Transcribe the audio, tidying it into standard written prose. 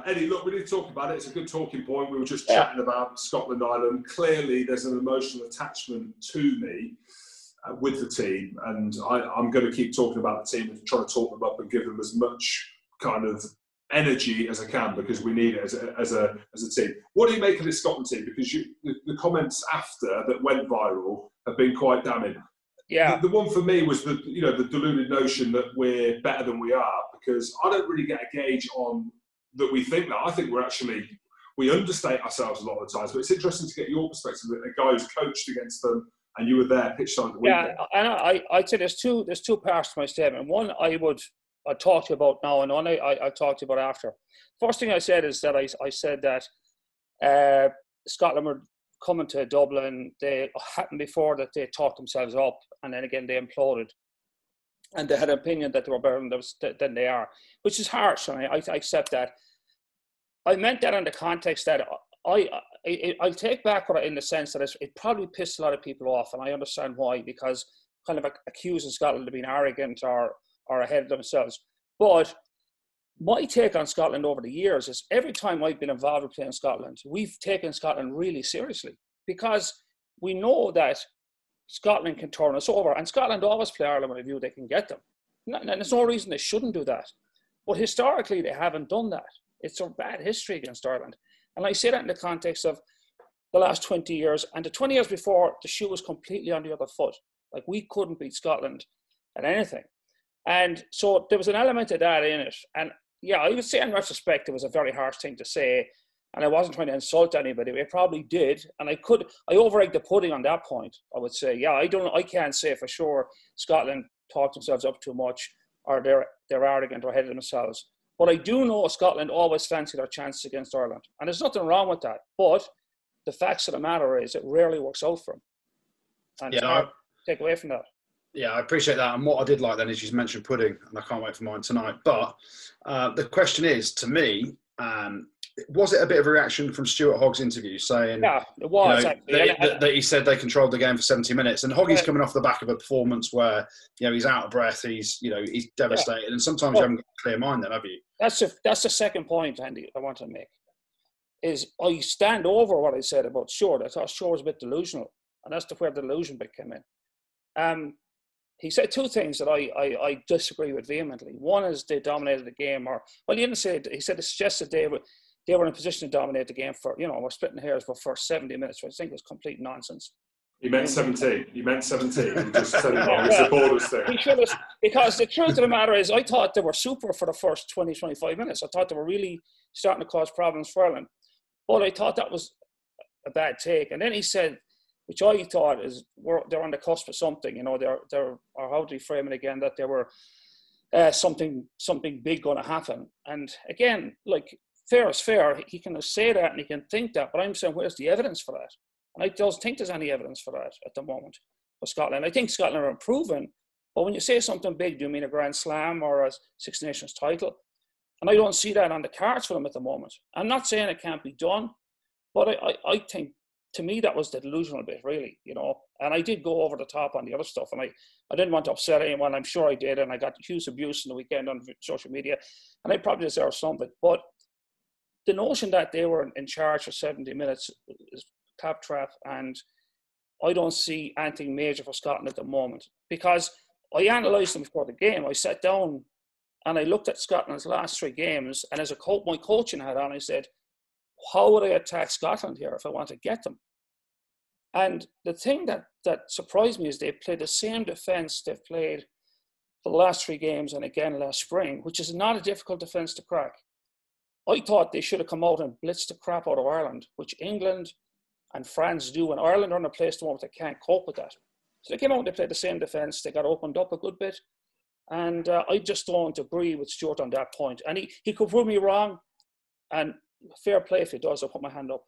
Eddie, look, we did talk about it. It's a good talking point. We were just chatting about Scotland, Ireland. Clearly, there's an emotional attachment to me with the team, and I'm going to keep talking about the team and trying to talk them up and give them as much kind of energy as I can, because we need it as a team. What do you make of this Scotland team? Because the comments after that went viral have been quite damning. Yeah. The one for me was the deluded notion that we're better than we are, because I don't really get a gauge on that we think that. I think we understate ourselves a lot of the times, but it's interesting to get your perspective, that a guy who's coached against them and you were there pitch side of the weekend. Yeah, and I'd say there's two parts to my statement. One I talk to you about now, and one I talk to you about after. First thing I said is that I said that Scotland were coming to Dublin. They happened before that they talked themselves up, and then again they imploded. And they had an opinion that they were better than they are, which is harsh, and I accept that. I meant that in the context that I'll take back what in the sense that it probably pissed a lot of people off, and I understand why, because kind of accusing Scotland of being arrogant or ahead of themselves. But my take on Scotland over the years is every time I've been involved with playing Scotland, we've taken Scotland really seriously, because we know that Scotland can turn us over, and Scotland always play Ireland with a view they can get them. And there's no reason they shouldn't do that. But historically, they haven't done that. It's a bad history against Ireland. And I say that in the context of the last 20 years. And the 20 years before, the shoe was completely on the other foot. Like, we couldn't beat Scotland at anything. And so there was an element of that in it. And yeah, I would say in retrospect, it was a very harsh thing to say. And I wasn't trying to insult anybody. I probably did. And I over-egged the pudding on that point, I would say. Yeah, I can't say for sure Scotland talked themselves up too much, or they're arrogant or ahead of themselves. But I do know Scotland always fancy their chances against Ireland. And there's nothing wrong with that. But the facts of the matter is it rarely works out for them. And it's hard to take away from that. Yeah, I appreciate that. And what I did like then is you mentioned pudding, and I can't wait for mine tonight. But the question is, to me, was it a bit of a reaction from Stuart Hogg's interview saying, yeah, it was, that he said they controlled the game for 70 minutes, and Hoggy's coming off the back of a performance where he's out of breath, he's devastated, and sometimes you haven't got a clear mind then, have you? That's the second point, Andy, I want to make. Is I stand over what I said about Stuart. I thought Stuart was a bit delusional, and that's where the delusion bit came in. He said two things that I disagree with vehemently. One is they dominated the game, he didn't say it. He said it suggested they were in a position to dominate the game for, we're splitting hairs for 70 minutes, which I think is complete nonsense. He meant 17. He meant 17. He just said it wrong. It's a borders thing. Because the truth of the matter is, I thought they were super for the first 20, 25 minutes. I thought they were really starting to cause problems for Ireland. But I thought that was a bad take. And then he said, which I thought is they're on the cusp of something. Or how do you frame it again? That there were something big going to happen. And again, like, fair is fair. He can say that and he can think that, but I'm saying, where's the evidence for that? And I don't think there's any evidence for that at the moment for Scotland. I think Scotland are improving, but when you say something big, do you mean a Grand Slam or a Six Nations title? And I don't see that on the cards for them at the moment. I'm not saying it can't be done, but I think, to me, that was the delusional bit, really, And I did go over the top on the other stuff, and I didn't want to upset anyone. I'm sure I did, and I got huge abuse in the weekend on social media, and I probably deserve some of it. But the notion that they were in charge for 70 minutes is claptrap, and I don't see anything major for Scotland at the moment, because I analysed them before the game. I sat down and I looked at Scotland's last three games, and as my coaching hat on, I said, how would I attack Scotland here if I want to get them? And the thing that surprised me is they played the same defence they've played for the last three games and again last spring, which is not a difficult defence to crack. I thought they should have come out and blitzed the crap out of Ireland, which England and France do, and Ireland are in a place at the moment they can't cope with that. So they came out and they played the same defence. They got opened up a good bit. And I just don't agree with Stuart on that point. And he could prove me wrong, and fair play if he does. I'll put my hand up.